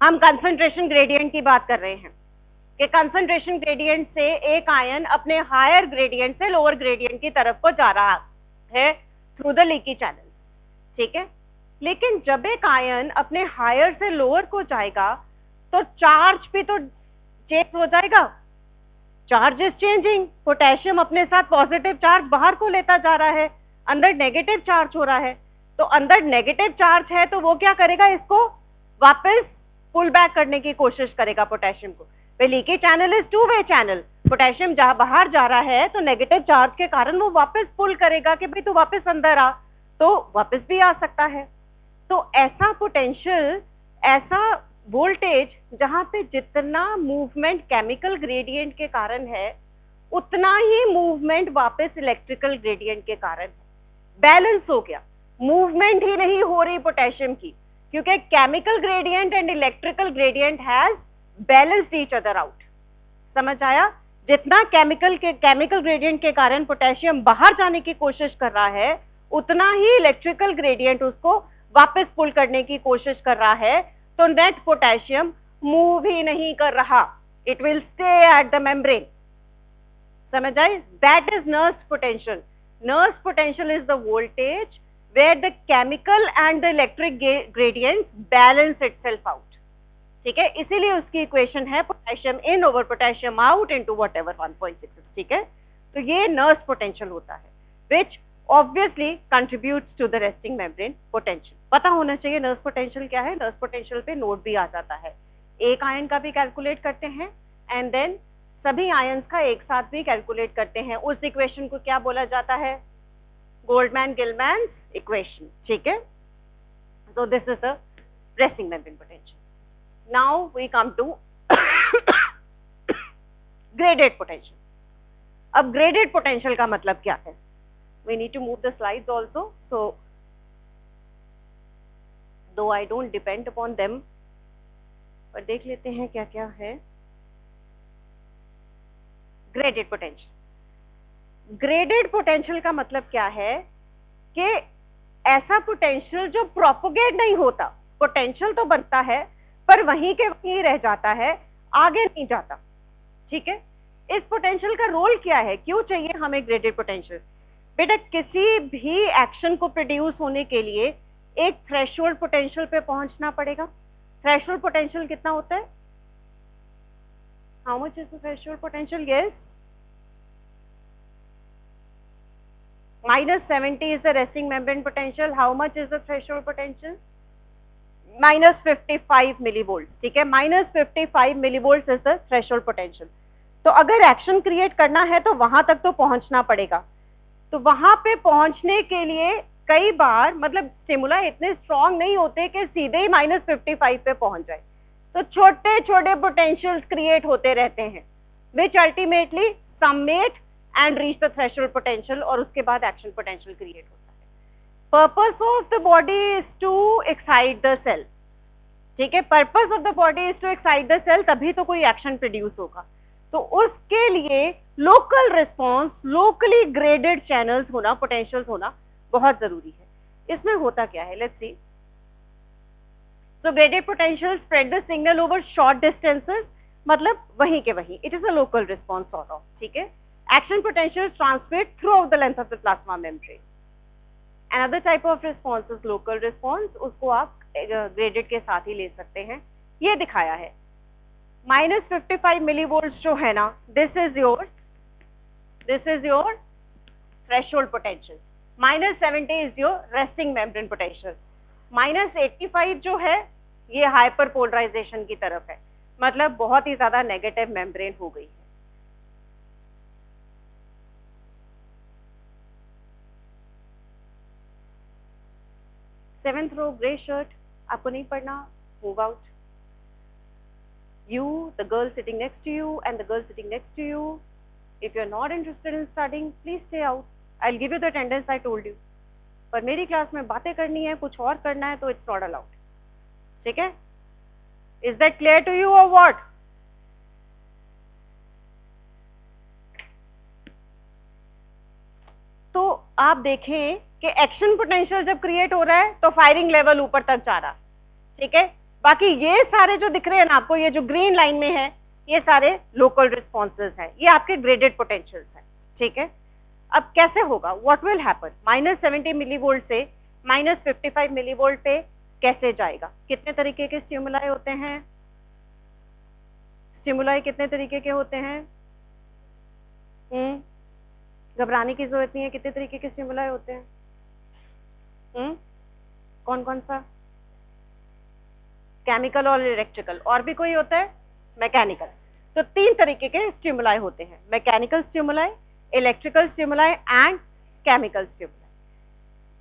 हम concentration gradient की बात कर रहे हैं कि कंसंट्रेशन ग्रेडियंट से एक आयन अपने हायर ग्रेडियंट से लोअर ग्रेडियंट की तरफ को जा रहा है थ्रू द लीकी चैनल, ठीक है। लेकिन जब एक आयन अपने हायर से लोअर को जाएगा तो चार्ज भी तो चेंज हो जाएगा, चार्ज इज चेंजिंग, पोटेशियम अपने साथ पॉजिटिव चार्ज बाहर को लेता जा रहा है, अंदर नेगेटिव चार्ज हो रहा है। तो अंदर नेगेटिव चार्ज है तो वो क्या करेगा, इसको वापस पुल बैक करने की कोशिश करेगा पोटेशियम को। Leaky channel is two way channel, potassium जहां बाहर जा रहा है तो नेगेटिव चार्ज के कारण वो वापस पुल करेगा कि भाई तू वापस अंदर आ, तो वापस भी आ सकता है। तो ऐसा पोटेंशियल, ऐसा वोल्टेज जहां पे जितना मूवमेंट केमिकल ग्रेडियंट के कारण है उतना ही मूवमेंट वापस इलेक्ट्रिकल ग्रेडियंट के कारण है, बैलेंस हो गया, मूवमेंट ही नहीं हो रही पोटेशियम की, क्योंकि chemical gradient and electrical gradient has balanced each other out. समझ आया? जितना केमिकल ग्रेडियंट के कारण पोटेशियम बाहर जाने की कोशिश कर रहा है उतना ही इलेक्ट्रिकल ग्रेडियंट उसको वापस पुल करने की कोशिश कर रहा है, तो नेट पोटेशियम मूव ही नहीं कर रहा, it will stay at the membrane. समझ आए? That is nurse potential. Nurse potential is the voltage where the chemical and the electric gradients balance itself out, ठीक है। इसीलिए उसकी इक्वेशन है पोटेशियम इन over potassium out into whatever 1.6, ठीक है। तो ये नर्स पोटेंशियल होता है which obviously contributes to the resting membrane potential। पता होना चाहिए नर्स पोटेंशियल क्या है। नर्स पोटेंशियल पे नोट भी आ जाता है, एक आयन का भी कैलकुलेट करते हैं एंड देन सभी आयंस का एक साथ भी कैलकुलेट करते हैं। उस इक्वेशन को क्या बोला जाता है? Goldman-Gilman's equation, ठीक है। So this is the resting membrane potential. Now we come to graded potential. अब graded potential का मतलब क्या है? We need to move the slides also, so though I don't depend upon them, पर देख लेते हैं क्या क्या है graded potential। ग्रेडेड पोटेंशियल का मतलब क्या है कि ऐसा पोटेंशियल जो प्रोपोगेट नहीं होता, पोटेंशियल तो बनता है पर वहीं के वहीं रह जाता है, आगे नहीं जाता, ठीक है। इस पोटेंशियल का रोल क्या है, क्यों चाहिए हमें ग्रेडेड पोटेंशियल? बेटा किसी भी एक्शन को प्रोड्यूस होने के लिए एक थ्रेशोल्ड पोटेंशियल पे पहुंचना पड़ेगा। थ्रेशोल्ड पोटेंशियल कितना होता है? How much is the threshold potential? Yes, -70 is the resting membrane potential. How much is the threshold potential? -55 millivolts, ठीक है। -55 millivolts is the threshold potential। तो अगर एक्शन क्रिएट करना है तो वहां तक तो पहुंचना पड़ेगा। तो वहां पे पहुंचने के लिए कई बार मतलब स्टिमुला इतने स्ट्रांग नहीं होते कि सीधे ही -55 पे पहुंच जाए, तो छोटे छोटे पोटेंशियल्स क्रिएट होते रहते हैं which ultimately summate and reach the threshold potential, और उसके बाद एक्शन पोटेंशियल क्रिएट होता है। Purpose of the body is to excite the cell, ठीक है। Purpose of the body is to excite the cell, तभी तो कोई एक्शन प्रोड्यूस होगा। तो उसके लिए local response, locally graded channels होना, पोटेंशियल्स होना बहुत जरूरी है। इसमें होता क्या है, let's see. So graded potential spread the signal over short distances, मतलब वहीं के वहीं, it is a local response sort of, ठीक है। Action potential transferred throughout the length of the plasma membrane. Another type of response is local response, उसको आप graded के साथ ही ले सकते हैं। ये दिखाया है -55 millivolts जो है ना, this is your threshold potential, -70 is your resting membrane potential, -85 जो है ये hyperpolarization की तरफ है, मतलब बहुत ही ज्यादा नेगेटिव मेम्ब्रेन हो गई है। 7th row gray shirt, आपको नहीं पढ़ना, move out। You, the girl sitting next to you and the girl sitting next to you, if you're not interested in studying, please stay out। I'll give you the attendance I told you। पर मेरी class में बातें करनी है, कुछ और करना है तो it's not allowed, ठीक है। Is that clear to you or what? तो आप देखें कि एक्शन पोटेंशियल जब क्रिएट हो रहा है तो फायरिंग लेवल ऊपर तक जा रहा है, ठीक है। बाकी ये सारे जो दिख रहे हैं ना आपको, ये जो ग्रीन लाइन में है, ये सारे लोकल रिस्पॉन्सेज हैं, ये आपके ग्रेडेड पोटेंशियल्स हैं, ठीक है। अब कैसे होगा, व्हाट विल हैपन, -70 मिलीवोल्ट से -55 मिलीवोल्ट पे कैसे जाएगा? कितने तरीके के स्टिमुलाई होते हैं? स्टिमुलाई कितने तरीके के होते हैं? घबराने की जरूरत नहीं है, कितने तरीके के स्टिमुलाई होते हैं? कौन कौन सा? केमिकल और इलेक्ट्रिकल, और भी कोई होता है? मैकेनिकल। तो 3 तरीके के स्टिमुलाई होते हैं, mechanical stimuli, electrical stimuli and chemical stimuli.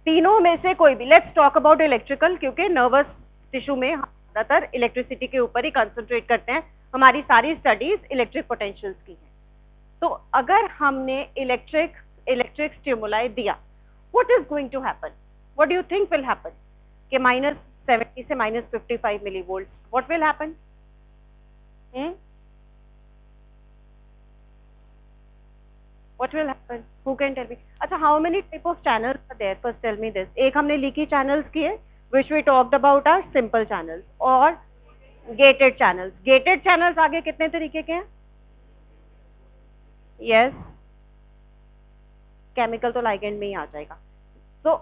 तीनों में से कोई भी, लेट्स टॉक अबाउट इलेक्ट्रिकल, क्योंकि नर्वस टिश्यू में ज्यादातर इलेक्ट्रिसिटी के ऊपर ही कंसंट्रेट करते हैं, हमारी सारी स्टडीज इलेक्ट्रिक पोटेंशियल्स की हैं। तो अगर हमने इलेक्ट्रिक स्टिमुलाई दिया, what is going to happen, what do you think will happen? कि -70 से -55 millivolt, what will happen? What will happen? Who can tell me? अच्छा, how many type of channels are there? First tell me this. एक हमने leaky channels किए, which we talked about are simple channels, और gated channels. Gated channels आगे कितने तरीके के हैं? Yes. केमिकल तो ligand में ही आ जाएगा। तो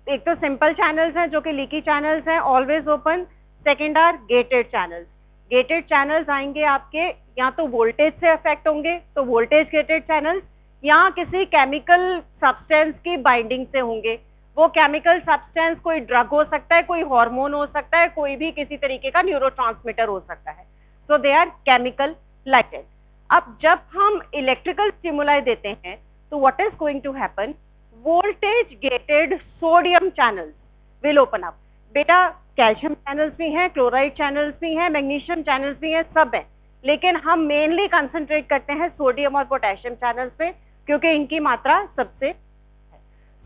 एक तो simple channels हैं जो कि leaky channels हैं, always open. Second are gated channels. Gated channels आएंगे आपके या तो वोल्टेज से अफेक्ट होंगे, तो वोल्टेज गेटेड चैनल्स, या किसी केमिकल सब्सटेंस की बाइंडिंग से होंगे। वो केमिकल सब्सटेंस कोई ड्रग हो सकता है, कोई हार्मोन हो सकता है, कोई भी किसी तरीके का न्यूरोट्रांसमीटर हो सकता है। So they are chemical lighted. अब जब हम इलेक्ट्रिकल स्टिमुलाई देते हैं तो what is going to happen, voltage gated sodium channels will open up. बेटा कैल्शियम चैनल्स भी हैं, क्लोराइड चैनल्स भी हैं, मैग्नीशियम चैनल्स भी हैं, सब हैं, लेकिन हम मेनली कंसंट्रेट करते हैं सोडियम और पोटेशियम चैनल्स पे, क्योंकि इनकी मात्रा सबसे।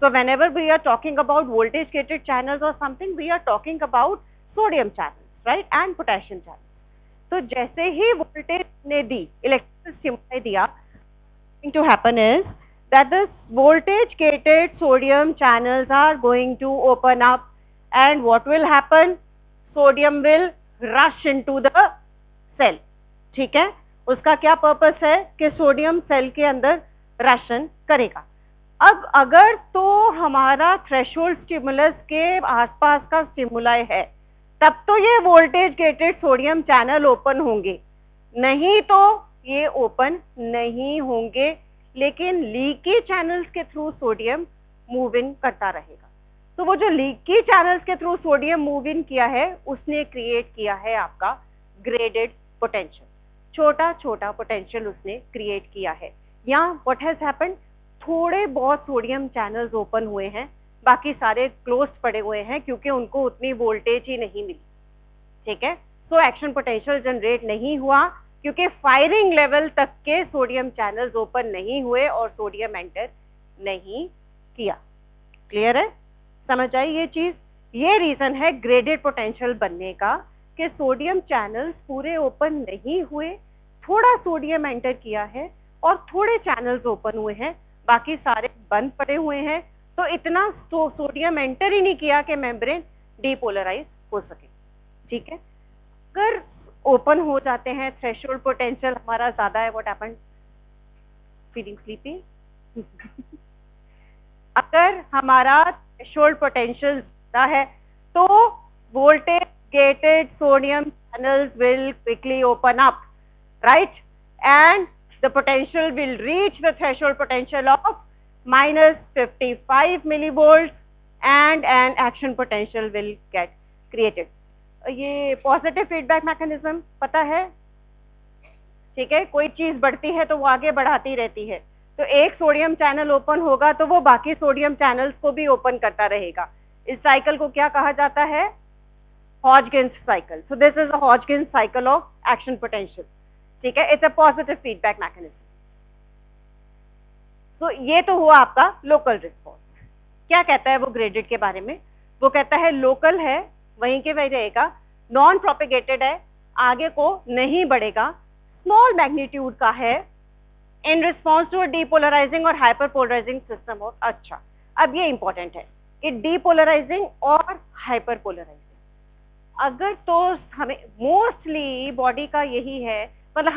So whenever we are talking about voltage gated channels और something, we are talking about sodium channels, right, and potassium channels. तो जैसे ही वोल्टेज ने दी, इलेक्ट्रिकल स्टिमुलाई दिया, to happen is that the voltage gated sodium channels are going to open up, and what will happen, sodium will rush into the cell, ठीक है। उसका क्या पर्पस है कि सोडियम सेल के अंदर रशन करेगा। अब अगर तो हमारा थ्रेशोल्ड स्टिमुलस के आसपास का स्टिमुलाई है, तब तो ये voltage gated sodium channel open होंगे, नहीं तो ये ओपन नहीं होंगे, लेकिन लीकी चैनल्स के थ्रू सोडियम मूव इन करता रहेगा। तो वो जो लीकी चैनल्स के थ्रू सोडियम मूव इन किया है, उसने क्रिएट किया है आपका ग्रेडेड पोटेंशियल, छोटा छोटा पोटेंशियल उसने क्रिएट किया है। या व्हाट हैज हैपेंड, थोड़े बहुत सोडियम चैनल्स ओपन हुए हैं, बाकी सारे क्लोज्ड पड़े हुए हैं, क्योंकि उनको उतनी वोल्टेज ही नहीं मिली, ठीक है। सो एक्शन पोटेंशियल जनरेट नहीं हुआ, क्योंकि फायरिंग लेवल तक के सोडियम चैनल्स ओपन नहीं हुए और सोडियम एंटर नहीं किया। क्लियर है, समझ आई ये चीज? ये रीजन है ग्रेडेड पोटेंशियल बनने का, कि सोडियम चैनल्स पूरे ओपन नहीं हुए, थोड़ा सोडियम एंटर किया है और थोड़े चैनल्स ओपन हुए हैं, बाकी सारे बंद पड़े हुए हैं। तो इतना सोडियम एंटर ही नहीं किया कि मेम्ब्रेन डीपोलराइज हो सके, ठीक है। अगर ओपन हो जाते हैं, थ्रेशोल्ड पोटेंशियल हमारा ज्यादा है, व्हाट हैपेंड, फीलिंग स्लीपी अगर हमारा थ्रेशोल्ड पोटेंशियल ज्यादा है तो voltage gated sodium channels will quickly open up, right, and the potential will reach the threshold potential of -55 millivolts, and an action potential will get created. ये positive feedback mechanism पता है, ठीक है। कोई चीज बढ़ती है तो वो आगे बढ़ाती रहती है, तो एक सोडियम चैनल ओपन होगा तो वो बाकी सोडियम चैनल्स को भी ओपन करता रहेगा। इस साइकिल को क्या कहा जाता है, Hodgkin's cycle. So this is a Hodgkin's cycle of action potential, ठीक है। It's a positive feedback mechanism. So ये तो हुआ आपका लोकल रिस्पॉन्स। क्या कहता है वो ग्रेडेड के बारे में, वो कहता है लोकल है, वहीं के वहीं रहेगा, नॉन प्रोपेगेटेड है, आगे को नहीं बढ़ेगा, स्मॉल मैग्नीट्यूड का है, इन रिस्पॉन्स टू डीपोलराइजिंग और हाइपरपोलराइजिंग सिस्टम ऑफ। अच्छा, अब ये इंपॉर्टेंट है कि डीपोलराइजिंग और हाइपरपोलराइजिंग, अगर तो हमें मोस्टली बॉडी का यही है, मतलब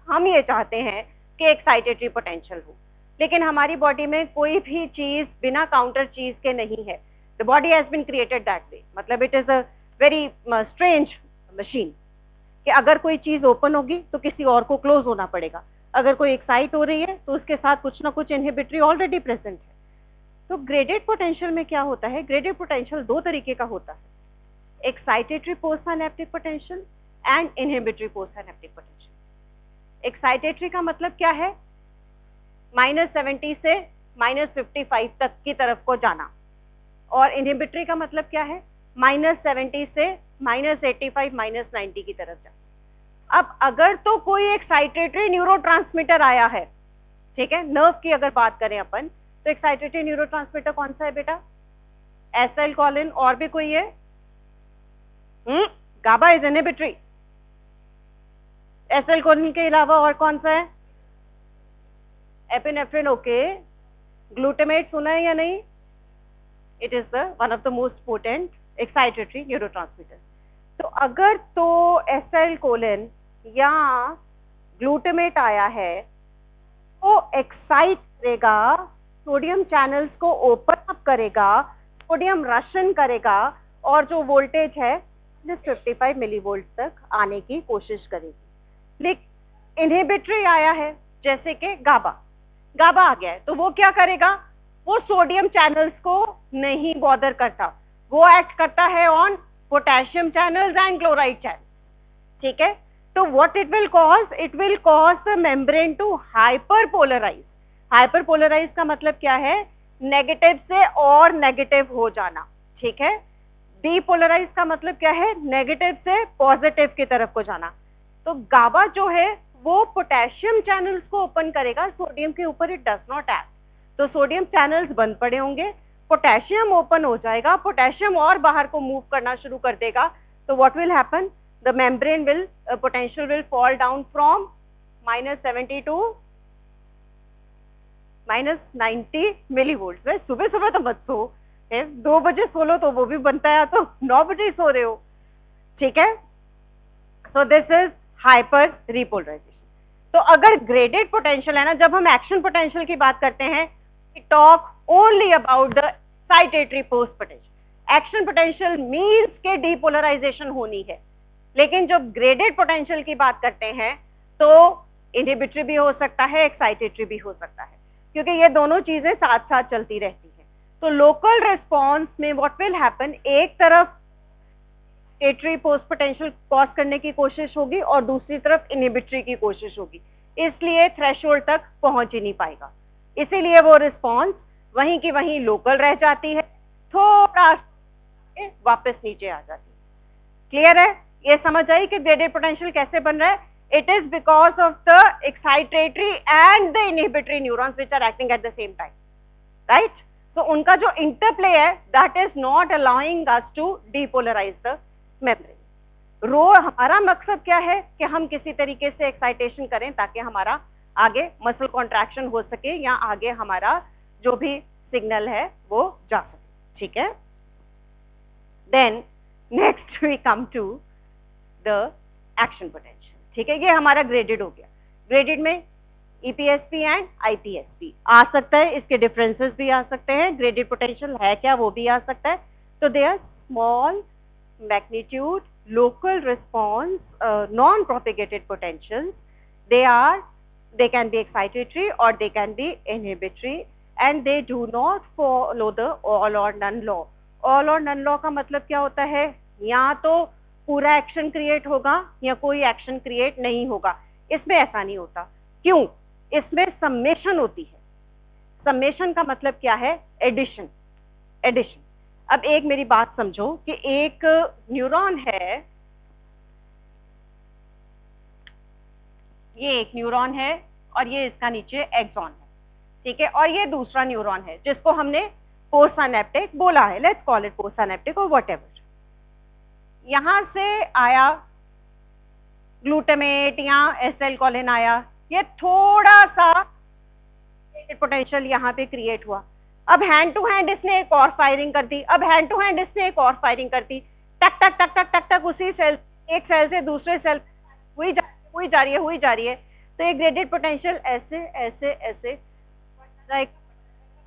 हम ये चाहते हैं कि एक्साइटेटरी पोटेंशियल हो, लेकिन हमारी बॉडी में कोई भी चीज बिना काउंटर चीज के नहीं है. The body has been created that way. मतलब it is a very strange machine कि अगर कोई चीज ओपन होगी तो किसी और को क्लोज होना पड़ेगा. अगर कोई एक्साइट हो रही है तो उसके साथ कुछ ना कुछ इनहिबिटरी ऑलरेडी प्रेजेंट है. तो ग्रेडेड पोटेंशियल में क्या होता है? ग्रेडेड पोटेंशियल दो तरीके का होता है, excitatory post synaptic potential and inhibitory post synaptic potential. Excitatory का मतलब क्या है? -70 से -55 तक की तरफ को जाना. और इनहिबिटरी का मतलब क्या है? -70 से -85 -90 की तरफ जाना. अब अगर तो कोई एक्साइटेटरी न्यूरोट्रांसमीटर आया है, ठीक है, नर्व की अगर बात करें अपन, तो एक्साइटेटरी न्यूरोट्रांसमीटर कौन सा है बेटा? एसिटाइलकोलिन. और भी कोई है? गाबा इज इनहिबिटरी. एसिटाइलकोलिन के अलावा और कौन सा है? एपिनेफ्रिन. ओके. ग्लूटामेट सुना है या नहीं? It is the one of the most potent excitatory neurotransmitter. तो अगर तो एसिटाइलकोलिन या ग्लूटामेट आया है तो एक्साइट करेगा, सोडियम चैनल्स को ओपन अप करेगा, सोडियम रशन करेगा और जो वोल्टेज है 55 मिलीवोल्ट तक आने की कोशिश करेगी. लेकिन इनहिबिटरी आया है जैसे कि गाबा आ गया है, तो वो क्या करेगा? वो सोडियम चैनल्स को नहीं बॉदर करता, वो एक्ट करता है on potassium channels and chloride channel. ठीक है. तो what it will cause the membrane to hyperpolarize. Hyperpolarize का मतलब क्या है? नेगेटिव से और नेगेटिव हो जाना. ठीक है. डीपोलराइज का मतलब क्या है? नेगेटिव से पॉजिटिव की तरफ को जाना. तो गाबा जो है वो पोटेशियम चैनल्स को ओपन करेगा, सोडियम के ऊपर इट डज नॉट एक्ट. तो सोडियम चैनल्स बंद पड़े होंगे, पोटेशियम ओपन हो जाएगा, पोटेशियम और बाहर को मूव करना शुरू कर देगा. तो what will happen? The membrane will potential will fall down from -70 to -90 millivolt. सुबह सुबह तो मत सो, 2 बजे सो लो तो वो भी बनता है, तो 9 बजे ही सो रहे हो. ठीक है. So this is hyper repolarization. तो अगर ग्रेडेड पोटेंशियल है ना, जब हम एक्शन पोटेंशियल की बात करते हैं, we talk only about the excitatory post potential. Action potential means के डीपोलराइजेशन होनी है. लेकिन जब ग्रेडेड पोटेंशियल की बात करते हैं तो इनहिबिटरी भी हो सकता है, एक्साइटेटरी भी हो सकता है, क्योंकि ये दोनों चीजें साथ साथ चलती रहती हैं. तो लोकल रिस्पॉन्स में व्हाट विल हैपन? एक तरफ एक्साइटेटरी पोस्ट पोटेंशियल कॉज करने की कोशिश होगी और दूसरी तरफ इनहिबिटरी की कोशिश होगी, इसलिए थ्रेशोल्ड तक पहुंच ही नहीं पाएगा. इसीलिए वो रिस्पॉन्स वहीं की वहीं लोकल रह जाती है, थोड़ा वापस नीचे आ जाती है. क्लियर है? ये समझ आई कि ग्रेडेड पोटेंशियल कैसे बन रहा है? It is because of the excitatory and the inhibitory neurons which are acting at the same time. Right. तो उनका जो इंटरप्ले है that is not allowing us to depolarize the membrane. हमारा मकसद क्या है? कि हम किसी तरीके से एक्साइटेशन करें ताकि हमारा आगे मसल कॉन्ट्रैक्शन हो सके या आगे हमारा जो भी सिग्नल है वो जा सके. ठीक है. Then next we come to the action potential. ठीक है. ये हमारा ग्रेडेड हो गया. ग्रेडेड में ईपीएसपी एंड आईपीएसपी आ सकता है, इसके डिफरेंसेस भी आ सकते हैं. ग्रेडेड पोटेंशियल है क्या, वो भी आ सकता है. तो they are small magnitude, local response, non-propagated potentials. They can be excitatory or they can be inhibitory, and they do not follow the all or none law. All or none law का मतलब क्या होता है? या तो पूरा action create होगा या कोई एक्शन क्रिएट नहीं होगा. इसमें ऐसा नहीं होता. क्यों? इसमें सम्मेशन होती है. सम्मेशन का मतलब क्या है? एडिशन. अब एक मेरी बात समझो कि एक न्यूरॉन है, ये एक न्यूरॉन है और ये इसका नीचे एक्सॉन है. ठीक है. और ये दूसरा न्यूरॉन है जिसको हमने पोस्ट सिनैप्टिक बोला है. Let's call it post synaptic और व्हाटएवर. यहां से आया ग्लूटामेट या एसिटाइलकोलिन आया, ये थोड़ा सा पोटेंशियल यहाँ पे क्रिएट हुआ. अब हैंड टू हैंड इसने एक और फायरिंग कर दी, अब हैंड टू हैंड इसने एक और फायरिंग कर दी. टक टक टक टक टक टक उसी सेल, एक सेल से दूसरे सेल हुई जा रही है। तो ये ग्रेडेड पोटेंशियल ऐसे ऐसे ऐसे लाइक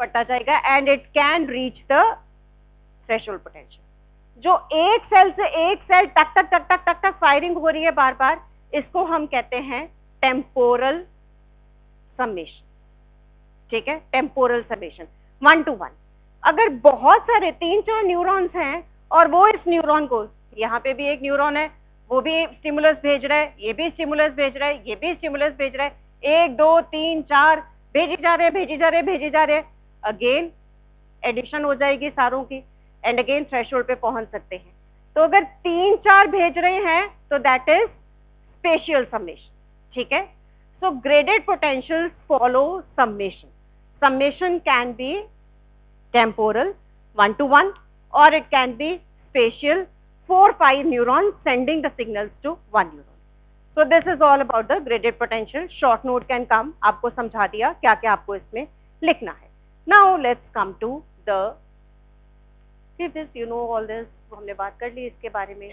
बढ़ता जाएगा and it can reach the threshold potential. जो एक सेल से एक सेल टक टक टक टक टक टक फायरिंग हो रही है बार बार, इसको हम कहते हैं टेम्पोरल समेशन। ठीक है, टेम्पोरल समेशन 1 to 1। अगर बहुत सारे 3-4 न्यूरॉन्स हैं और वो इस न्यूरॉन को, यहाँ पे भी एक न्यूरॉन है, वो भी स्टिमुलस भेज रहा है, ये भी स्टिमुलस भेज रहा है, ये भी स्टिमुलस भेज रहा है, 1 2 3 4 भेजी जा रहे, अगेन एडिशन हो जाएगी सारों की एंड अगेन थ्रेशोल्ड पे पहुंच सकते हैं। तो अगर 3-4 भेज रहे हैं तो दैट इज स्पेशियल समेशन। ठीक है, so graded potential follow summation. Summation can be temporal 1 to 1 or it can be spatial 4-5 neurons sending the signals to one neuron. So this is all about the graded potential. Short note can come, आपको समझा दिया क्या क्या आपको इसमें लिखना है। Now let's come to the this, you know all this, हमने बात कर ली इसके बारे में।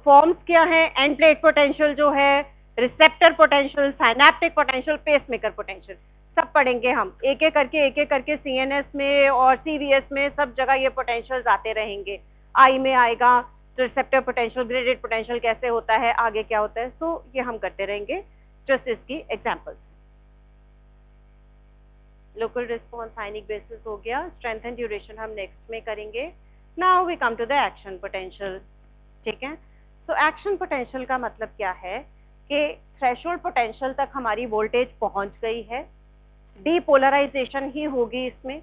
फॉर्म्स क्या है, एंड प्लेट पोटेंशियल जो है, receptor potential, synaptic potential, pacemaker potential, सब पढ़ेंगे हम एक एक करके सीएनएस में और सीवीएस में सब जगह ये पोटेंशियल्स आते रहेंगे। आई में आएगा तो रिसेप्टर पोटेंशियल, ग्रेडेड पोटेंशियल कैसे होता है, आगे क्या होता है, सो ये हम करते रहेंगे जस्ट इसकी examples. Local response ionic basis हो गया, स्ट्रेंथ एंड ड्यूरेशन हम नेक्स्ट में करेंगे। Now we come to the action potential. ठीक है, सो एक्शन पोटेंशियल का मतलब क्या है कि थ्रेशोल्ड पोटेंशियल तक हमारी वोल्टेज पहुंच गई है, डीपोलराइजेशन ही होगी इसमें।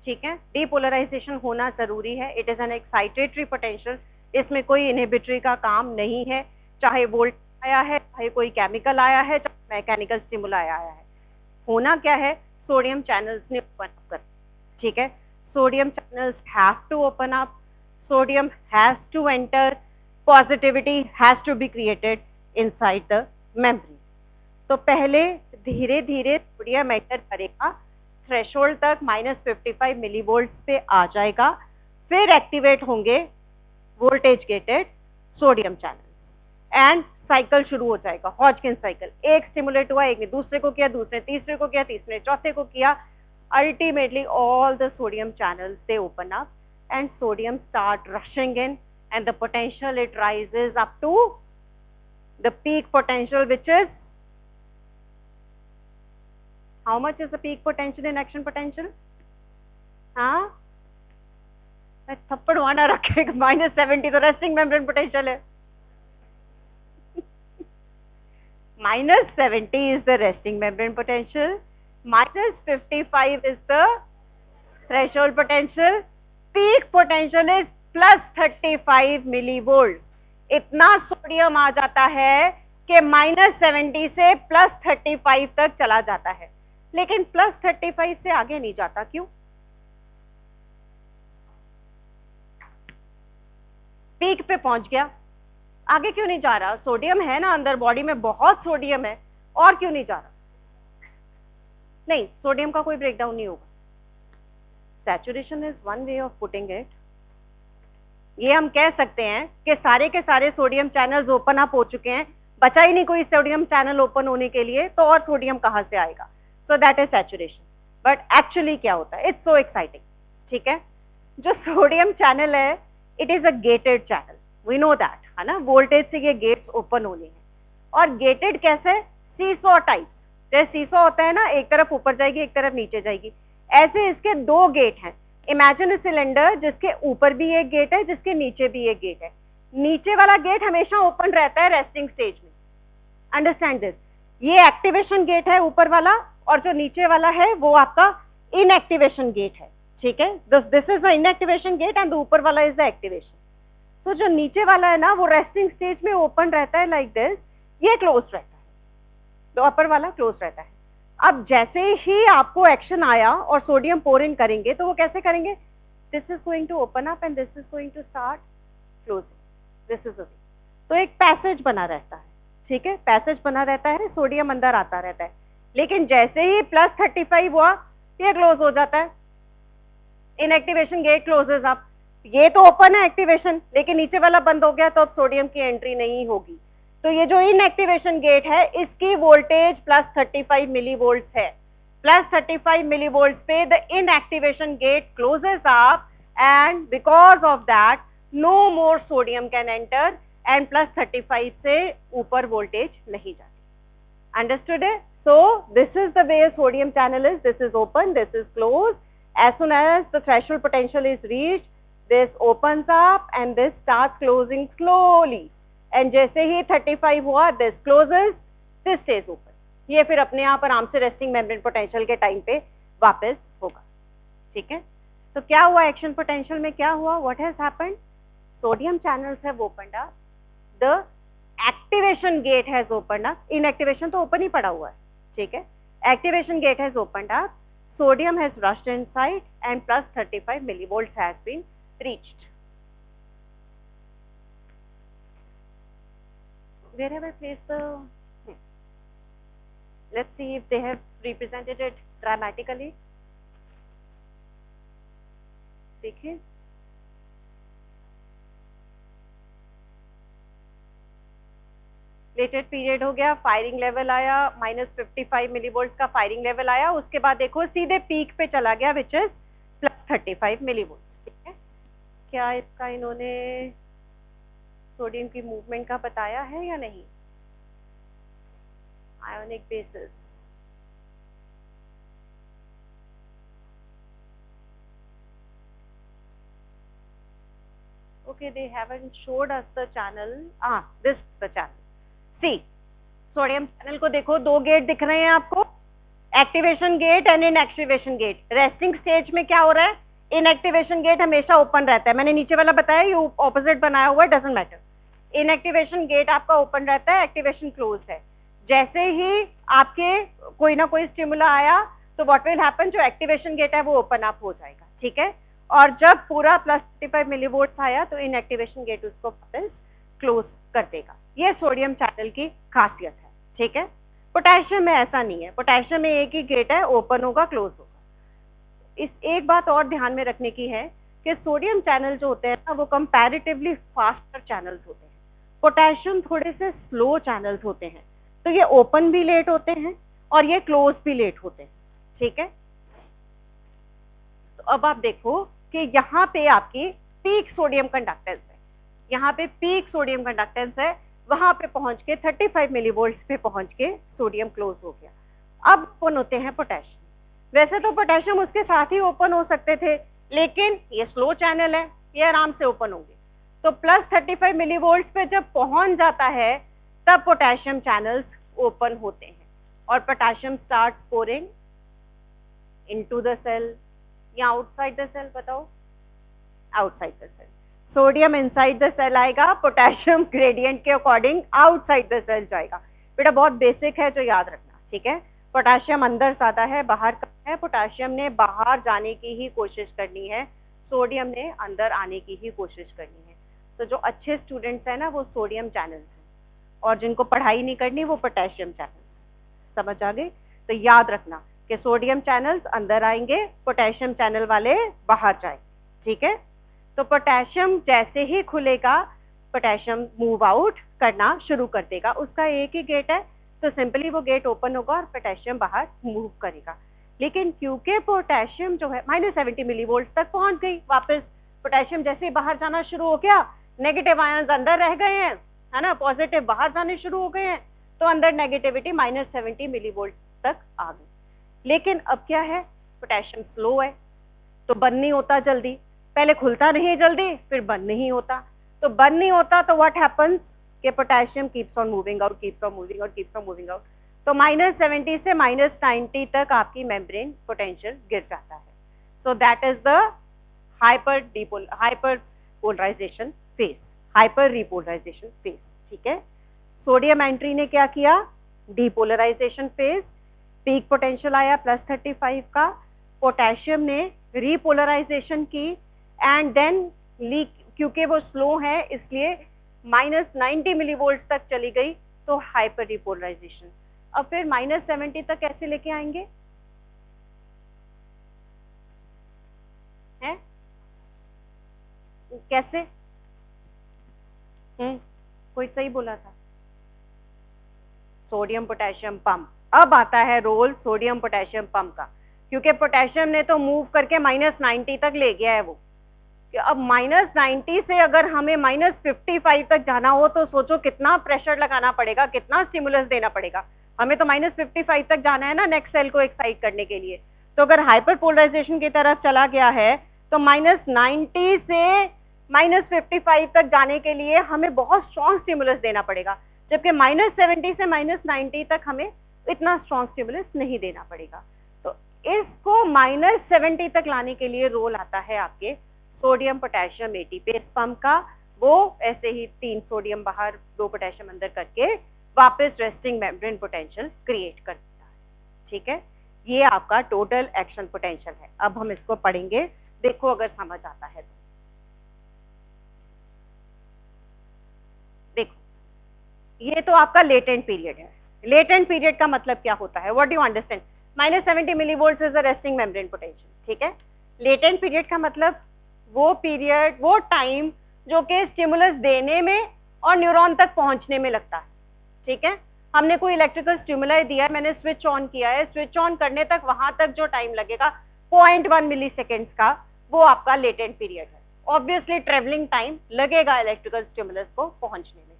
ठीक है, डीपोलराइजेशन होना जरूरी है। It is an excitatory potential, इसमें कोई इनहिबिटरी का काम नहीं है, चाहे वोल्ट आया है, चाहे कोई केमिकल आया है, चाहे मैकेनिकल स्टिमुला आया है। होना क्या है, सोडियम चैनल्स ने ओपन अप कर। ठीक है, sodium channels have to open up, sodium has to enter, positivity has to be created inside the membrane. तो पहले धीरे धीरे सोडियम एंटर करेगा, थ्रेशोल्ड तक -55 मिलीवोल्ट पे आ जाएगा, फिर एक्टिवेट होंगे voltage gated sodium channel and cycle शुरू हो जाएगा, हॉजकिंस साइकिल। एक स्टिमुलेट हुआ, एक ने दूसरे को किया, दूसरे तीसरे को किया, तीसरे चौथे को किया, ultimately all the sodium channels they open up and sodium start rushing in and the potential it rises up to the peak potential, which is how much is the peak potential in action potential? हाँ, थप्पड़ वहां ना रखेगा, -70 तो resting membrane potential है। -70 is the resting membrane potential, -55 is the threshold potential, peak potential is +35 millivolt. इतना sodium आ जाता है कि -70 से +35 तक चला जाता है, लेकिन +35 से आगे नहीं जाता, क्यों? पीक पे पहुंच गया, आगे क्यों नहीं जा रहा? सोडियम है ना अंदर, बॉडी में बहुत सोडियम है, और क्यों नहीं जा रहा? नहीं, सोडियम का कोई ब्रेकडाउन नहीं होगा। Saturation is one way of putting it. ये हम कह सकते हैं कि सारे के सारे सोडियम चैनल्स ओपन अप हो चुके हैं, बचा ही नहीं कोई सोडियम चैनल ओपन होने के लिए, तो और सोडियम कहां से आएगा? So that is saturation. But actually क्या होता है? It's so exciting. ठीक है, जो सोडियम चैनल है it is a gated channel, we know that, है ना, वोल्टेज से ये गेट्स ओपन होने हैं। और गेटेड कैसे? सीसॉ टाइप, जैसे सीसॉ होता है ना, एक तरफ ऊपर जाएगी एक तरफ नीचे जाएगी, ऐसे इसके 2 गेट हैं। इमेजिन अ सिलेंडर जिसके ऊपर भी एक गेट है, जिसके नीचे भी एक गेट है। नीचे वाला गेट हमेशा ओपन रहता है रेस्टिंग स्टेज में, अंडरस्टैंड दिस। ये एक्टिवेशन गेट है ऊपर वाला, और जो नीचे वाला है वो आपका इनएक्टिवेशन गेट है। ठीक है, this is the inactivation gate and ऊपर वाला इज द एक्टिवेशन। तो जो नीचे वाला है ना वो रेस्टिंग स्टेज में ओपन रहता है लाइक दिस, ये क्लोज रहता है, तो अपर वाला क्लोज रहता है। अब जैसे ही आपको एक्शन आया और सोडियम पोर इन करेंगे, तो वो कैसे करेंगे? This is going to open up and this is going to start closing, this is तो एक पैसेज बना रहता है। ठीक है, पैसेज बना रहता है, सोडियम अंदर आता रहता है, लेकिन जैसे ही +35 हुआ ये क्लोज हो जाता है, इनएक्टिवेशन गेट क्लोजेस अप। ये तो ओपन है एक्टिवेशन, लेकिन नीचे वाला बंद हो गया तो अब सोडियम की एंट्री नहीं होगी। तो ये जो इनएक्टिवेशन गेट है इसकी वोल्टेज प्लस 35 मिली वोल्ट है। प्लस 35 मिली वोल्ट पे the inactivation gate closes up and because of that no more sodium can enter and plus 35 से ऊपर वोल्टेज नहीं जाती। Understood it? So this is the way a sodium channel is. This is open, this is closed. As soon as the threshold potential is reached, this opens up and this starts closing slowly. And जैसे ही 35 हुआ, this closes, this stays open. ये फिर अपने आप आराम से resting membrane potential के time पे वापस होगा। ठीक है? तो क्या हुआ action potential में, क्या हुआ? What has happened? Sodium channels have opened up. The activation gate has opened up. Inactivation तो open ही पड़ा हुआ है, ठीक है? Activation gate has opened up. Sodium has rushed inside and plus 35 millivolts has been reached. Where have I placed the? Let's see if they have represented it dramatically. देखिए, लेटेड period हो गया, firing level आया, -55 millivolt का firing level आया, उसके बाद देखो सीधे पीक पे चला गया विच इज +35 मिलीवोल्ट। ठीक है, क्या इसका इन्होंने सोडियम की मूवमेंट का बताया है या नहीं? Ionic basis, okay, they haven't showed us the channel. This is the channel. See, sodium channel को देखो, दो गेट दिख रहे हैं आपको, activation gate and inactivation gate. Resting stage में क्या हो रहा है? इनएक्टिवेशन गेट हमेशा ओपन रहता है, मैंने नीचे वाला बताया, ये ऑपोजिट बनाया हुआ है, डजंट मैटर। इनएक्टिवेशन गेट आपका ओपन रहता है, एक्टिवेशन क्लोज है। जैसे ही आपके कोई ना कोई स्टिमुला आया तो व्हाट विल हैपन, जो एक्टिवेशन गेट है वो ओपन अप हो जाएगा। ठीक है, और जब पूरा +35 मिलीवोल्ट आया तो इनएक्टिवेशन गेट उसको वापस क्लोज कर देगा। ये सोडियम चैनल की खासियत है। ठीक है, पोटेशियम में ऐसा नहीं है, पोटेशियम में एक ही गेट है, ओपन होगा क्लोज होगा। इस एक बात और ध्यान में रखने की है कि सोडियम चैनल जो होते हैं ना वो कंपैरेटिवली फास्टर चैनल्स होते हैं, पोटेशियम थोड़े से स्लो चैनल्स होते हैं, तो ये ओपन भी लेट होते हैं और ये क्लोज भी लेट होते हैं। ठीक है, तो अब आप देखो कि यहाँ पे आपकी पीक सोडियम कंडक्टेंस है, यहाँ पे पीक सोडियम कंडक्टेंस है, वहां पे पहुंच के 35 मिलीवोल्ट पे पहुंच के सोडियम क्लोज हो गया। अब ओपन होते हैं पोटेशियम। वैसे तो पोटेशियम उसके साथ ही ओपन हो सकते थे, लेकिन ये स्लो चैनल है, ये आराम से ओपन होंगे। तो +35 मिलीवोल्ट पे जब पहुंच जाता है तब पोटेशियम चैनल्स ओपन होते हैं और potassium start pouring into the cell या आउटसाइड द सेल, बताओ? Outside the cell. Sodium inside the cell आएगा, पोटेशियम ग्रेडियंट के अकॉर्डिंग आउटसाइड द सेल जाएगा। बेटा बहुत बेसिक है, जो याद रखना। ठीक है, पोटेशियम अंदर ज्यादा है, बाहर कम है। पोटेशियम ने बाहर जाने की ही कोशिश करनी है, सोडियम ने अंदर आने की ही कोशिश करनी है। तो जो अच्छे स्टूडेंट्स हैं ना वो सोडियम चैनल्स हैं, और जिनको पढ़ाई नहीं करनी वो पोटेशियम चैनल्स। समझ आ गई? तो याद रखना कि सोडियम चैनल्स अंदर आएंगे, पोटेशियम चैनल वाले बाहर जाएंगे। ठीक है, तो पोटेशियम जैसे ही खुलेगा पोटेशियम मूव आउट करना शुरू कर देगा। उसका एक ही गेट है, तो सिंपली वो गेट ओपन होगा और पोटेशियम बाहर मूव करेगा। लेकिन क्योंकि पोटेशियम जो है -70 मिलीवोल्ट तक पहुंच गई वापस, पोटेशियम जैसे ही बाहर जाना शुरू हो गया, नेगेटिव आयंस अंदर रह गए हैं, है ना, पॉजिटिव बाहर जाने शुरू हो गए हैं, तो अंदर नेगेटिविटी -70 मिलीवोल्ट तक आ गई। लेकिन अब क्या है, पोटेशियम स्लो है तो बंद नहीं होता जल्दी, पहले खुलता नहीं जल्दी, फिर बंद नहीं होता। तो बंद नहीं होता तो व्हाट हैपन्स कि potassium keeps on moving out, keeps on moving out, keeps on moving out. तो -70 से -90 तक आपकी मेम्ब्रेन पोटेंशियल गिर जाता है। So that is the hyper polarization phase, hyper repolarization phase. ठीक है, सोडियम एंट्री ने क्या किया, डीपोलराइजेशन फेज, पीक पोटेंशियल आया +35 का, पोटेशियम ने रिपोलराइजेशन की एंड देन लीक, क्योंकि वो स्लो है इसलिए -90 मिलीवोल्ट तक चली गई, तो हाइपर रिपोलराइजेशन। अब फिर -70 तक कैसे लेके आएंगे, है कैसे? कोई सही बोला था? Sodium potassium pump. अब आता है रोल सोडियम पोटेशियम पंप का, क्योंकि पोटेशियम ने तो मूव करके -90 तक ले गया है वो, कि अब -90 से अगर हमें -55 तक जाना हो तो सोचो कितना प्रेशर लगाना पड़ेगा, कितना स्टिमुलस देना पड़ेगा। हमें तो -55 तक जाना है ना नेक्स्ट सेल को एक्साइट करने के लिए। तो अगर हाइपर पोलराइजेशन की तरफ चला गया है तो -90 से -55 तक जाने के लिए हमें बहुत स्ट्रॉन्ग स्टिमुलस देना पड़ेगा, जबकि -70 से -90 तक हमें इतना स्ट्रॉन्ग स्टिमुलस नहीं देना पड़ेगा। तो इसको -70 तक लाने के लिए रोल आता है आपके सोडियम पोटेशियम एटीपेस पंप का। वो ऐसे ही 3 सोडियम बाहर 2 पोटेशियम अंदर करके वापस रेस्टिंग मेम्ब्रेन पोटेंशियल क्रिएट कर देता है। ठीक है, ये आपका टोटल एक्शन पोटेंशियल है। अब हम इसको पढ़ेंगे, देखो अगर समझ आता है तो। देखो, ये तो आपका लेटेंट पीरियड है। लेटेंट पीरियड का मतलब क्या होता है? What do you understand? -70 millivolts is the resting membrane potential. ठीक है, लेटेंट पीरियड का मतलब वो पीरियड, वो टाइम जो कि स्टिमुलस देने में और न्यूरॉन तक पहुंचने में लगता है। ठीक है, हमने कोई इलेक्ट्रिकल स्टिमुलाई दिया है, मैंने स्विच ऑन किया है, स्विच ऑन करने तक वहां तक जो टाइम लगेगा 0.1 मिली सेकेंड्स का, वो आपका लेटेंट पीरियड है। ऑब्वियसली ट्रेवलिंग टाइम लगेगा इलेक्ट्रिकल स्टिमुलस को पहुंचने में।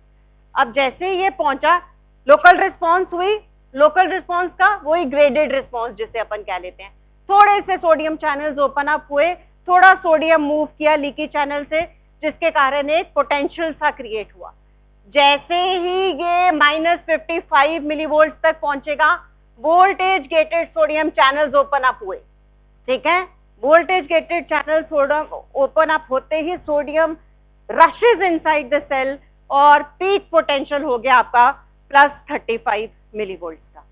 अब जैसे ये पहुंचा, लोकल रिस्पॉन्स हुई, लोकल रिस्पॉन्स का वही ग्रेडेड रिस्पॉन्स जिसे अपन कह लेते हैं। थोड़े से सोडियम चैनल्स ओपन अप हुए, थोड़ा सोडियम मूव किया लीकी चैनल से, जिसके कारण एक पोटेंशियल सा क्रिएट हुआ। जैसे ही ये -55 मिलीवोल्ट तक पहुंचेगा, voltage gated sodium channels open up हुए। ठीक है, voltage gated channels open up होते ही sodium rushes inside the cell और पीक पोटेंशियल हो गया आपका +35 मिलीवोल्ट का।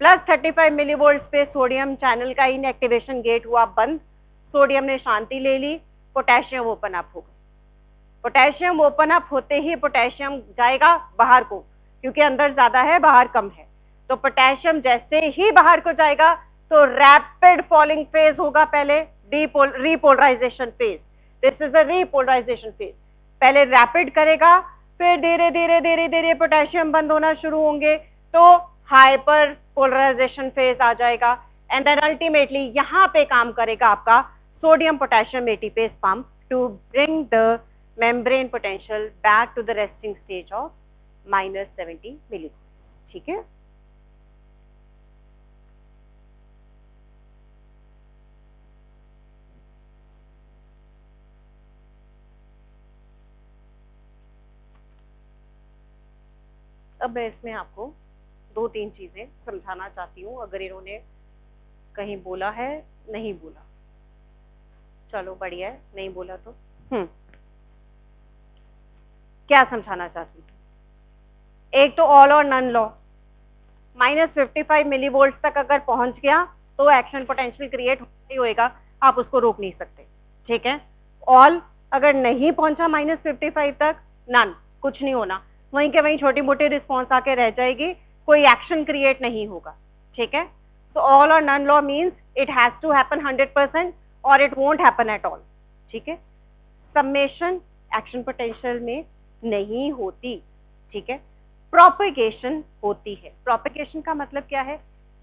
+35 मिलीवोल्ट पे सोडियम चैनल का इनएक्टिवेशन गेट हुआ बंद, सोडियम ने शांति ले ली, पोटेशियम ओपन अप हो गया। पोटेशियम ओपन अप होते ही पोटेशियम जाएगा बाहर को, क्योंकि अंदर ज्यादा है बाहर कम है। तो पोटेशियम जैसे ही बाहर को जाएगा तो रैपिड फॉलिंग फेज होगा, पहले repolarisation phase. This is a repolarisation phase. पहले रैपिड करेगा, फिर धीरे धीरे धीरे धीरे पोटेशियम बंद होना शुरू होंगे, तो हाइपर पोलराइजेशन फेज आ जाएगा। एंड देन अल्टीमेटली यहाँ पे काम करेगा आपका sodium potassium ATPase pump to bring the membrane potential back to the resting stage of -70 millivolts। ठीक है, अब मैं इसमें आपको 2-3 चीजें समझाना चाहती हूँ, अगर इन्होंने कहीं बोला है, नहीं बोला, चलो बढ़िया है, नहीं बोला तो क्या समझाना चाहती हूँ। एक तो all or none law, -55 millivolt तक अगर पहुंच गया तो एक्शन पोटेंशियल क्रिएट ही होएगा, आप उसको रोक नहीं सकते। ठीक है, ऑल अगर नहीं पहुंचा -55 तक, नन, कुछ नहीं होना, वहीं के वहीं छोटी मोटी रिस्पॉन्स आके रह जाएगी, कोई एक्शन क्रिएट नहीं होगा। ठीक है, तो all or none law means it has to happen 100% or it won't happen at all. ठीक है, समेशन एक्शन पोटेंशियल में नहीं होती। ठीक है, प्रोपेगेशन होती है। प्रोपेगेशन का मतलब क्या है?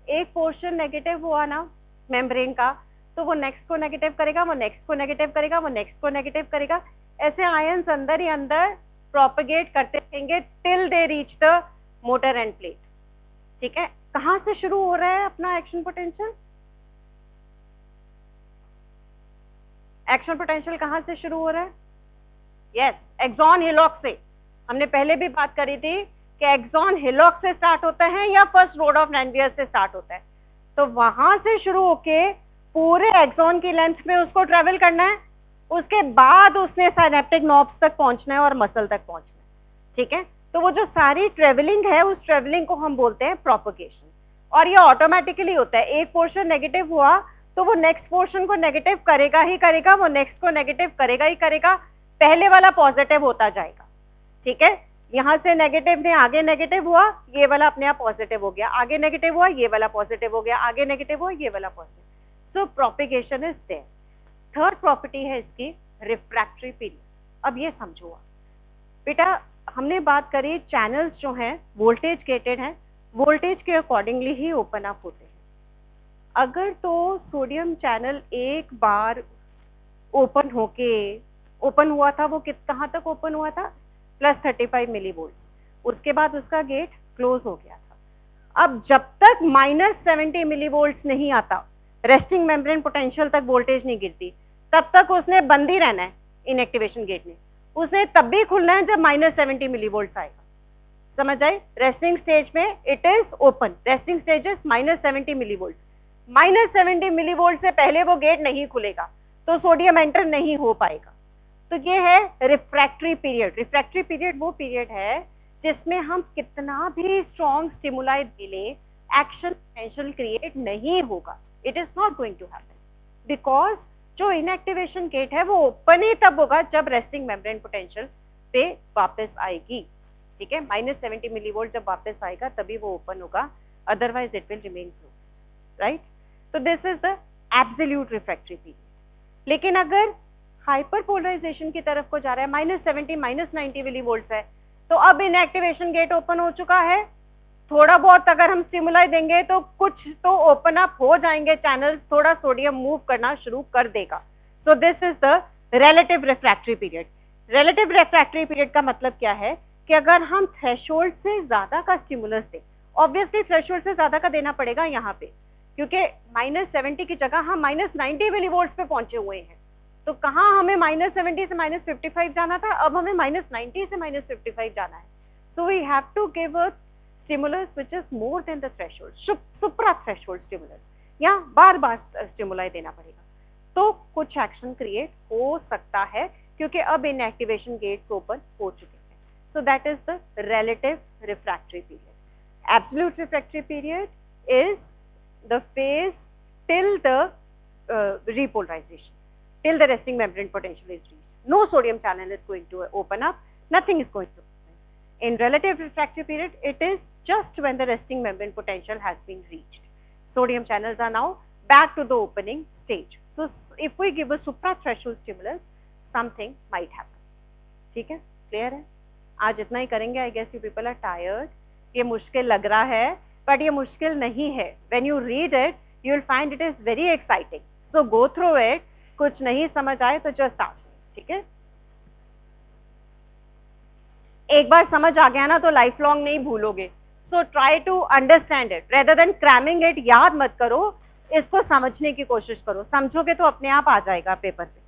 एक पोर्शन नेगेटिव हुआ ना मेम्ब्रेन का, तो वो नेक्स्ट को नेगेटिव करेगा, वो नेक्स्ट को नेगेटिव करेगा, वो नेक्स्ट को नेगेटिव करेगा। ऐसे आयंस अंदर ही अंदर प्रोपेगेट करते रहेंगे till they reach the motor end plate. ठीक है, कहां से शुरू हो रहा है अपना एक्शन पोटेंशियल? एक्शन पोटेंशियल कहां से शुरू हो रहा है? यस, एक्सॉन हिलॉक से। हमने पहले भी बात करी थी कि एक्सॉन हिलॉक से स्टार्ट होता है या फर्स्ट रोड ऑफ रैनवियर से स्टार्ट होता है। तो वहां से शुरू होके पूरे एक्सॉन की लेंथ में उसको ट्रेवल करना है, उसके बाद उसने साइनेप्टिक नॉब्स तक पहुंचना है और मसल तक पहुंचना है। ठीक है, तो वो जो सारी ट्रेवलिंग है, उस ट्रेवलिंग को हम बोलते हैं प्रोपेगेशन। और ये ऑटोमेटिकली होता है, एक पोर्शन नेगेटिव हुआ तो वो नेक्स्ट पोर्शन को नेगेटिव करेगा ही करेगा, वो नेक्स्ट को नेगेटिव करेगा ही करेगा, पहले वाला पॉजिटिव होता जाएगा। ठीक है, यहां से नेगेटिव ने आगे नेगेटिव हुआ, ये वाला अपने आप पॉजिटिव हो गया, आगे नेगेटिव हुआ, ये वाला पॉजिटिव हो गया, आगे नेगेटिव हुआ, ये वाला positive. So propagation is there. Third property है इसकी रिफ्रैक्टरी पीरियड। अब ये समझो बेटा, हमने बात करी चैनल्स जो हैं वोल्टेज गेटेड हैं, वोल्टेज के अकॉर्डिंगली ही ओपन अप होते हैं। अगर तो सोडियम चैनल एक बार ओपन हुआ था, वो कहाँ तक ओपन हुआ था, +35 मिलीवोल्ट, उसके बाद उसका गेट क्लोज हो गया था। अब जब तक -70 मिलीवोल्ट नहीं आता, रेस्टिंग मेम्ब्रेन पोटेंशियल तक वोल्टेज नहीं गिरती, तब तक उसने बंद ही रहना है इनएक्टिवेशन गेट ने। उसने तब भी खुलना है जब -70 मिलीवोल्ट आएगा। समझ आई? रेस्टिंग स्टेज में it is open, resting stage is -70 millivolt. -70 millivolt से पहले वो गेट नहीं खुलेगा, तो सोडियम एंटर नहीं हो पाएगा। तो ये है रिफ्रैक्टरी पीरियड। रिफ्रैक्टरी पीरियड वो पीरियड है जिसमें हम कितना भी स्ट्रॉन्ग स्टिमुलाई दिले, एक्शन पोटेंशियल क्रिएट नहीं होगा। It is not going to happen because जो इनएक्टिवेशन गेट है वो ओपन ही तब होगा जब रेस्टिंग मेम्ब्रेन पोटेंशियल पे वापस आएगी। ठीक है, -70 मिलीवोल्ट जब वापस आएगा तभी वो ओपन होगा, otherwise it will remain close, right? तो this is the absolute refractory period. लेकिन अगर हाइपर पोलराइजेशन की तरफ को जा रहा है, -70 -90 मिलीवोल्ट है, तो अब इनएक्टिवेशन गेट ओपन हो चुका है। थोड़ा बहुत अगर हम स्टिमुलाई देंगे तो कुछ तो ओपन अप हो जाएंगे चैनल्स, थोड़ा सोडियम मूव करना शुरू कर देगा। सो this is the relative refractory period. Relative refractory period का मतलब क्या है कि अगर हम थ्रेशोल्ड से ज्यादा का स्टिमुलस दें, ऑब्वियसली थ्रेशोल्ड से ज्यादा का देना पड़ेगा यहाँ पे, क्योंकि -70 की जगह हम -90 मिलीवोल्ट पे पहुंचे हुए हैं। तो कहाँ हमें -70 से -55 जाना था, अब हमें -90 से -55 जाना है। So we have to give a stimulus which is more than the threshold, supra threshold stimulus, या बार बार स्टिमुलाई देना पड़ेगा, तो कुछ एक्शन क्रिएट हो सकता है, क्योंकि अब इनएक्टिवेशन गेट्स ओपन हो चुके हैं। सो that is the relative refractory period. Absolute refractory period is the phase till the repolarization, till the resting membrane potential is reached. No sodium channel is going to open up, nothing is going to happen. In relative refractory period, it is just when the resting membrane potential has been reached. Sodium channels are now back to the opening stage. So if we give a suprathreshold stimulus, something might happen. ठीक है, clear है? आज इतना ही करेंगे। I guess you people are tired. ये मुश्किल लग रहा है, but ये मुश्किल नहीं है। When you read it, you will find it is very exciting. So go through it. कुछ नहीं समझ आए तो just ask, ठीक है? एक बार समझ आ गया ना तो लाइफ लॉन्ग नहीं भूलोगे। So try to understand it rather than cramming it. याद मत करो, इसको समझने की कोशिश करो। समझोगे तो अपने आप आ जाएगा पेपर पे।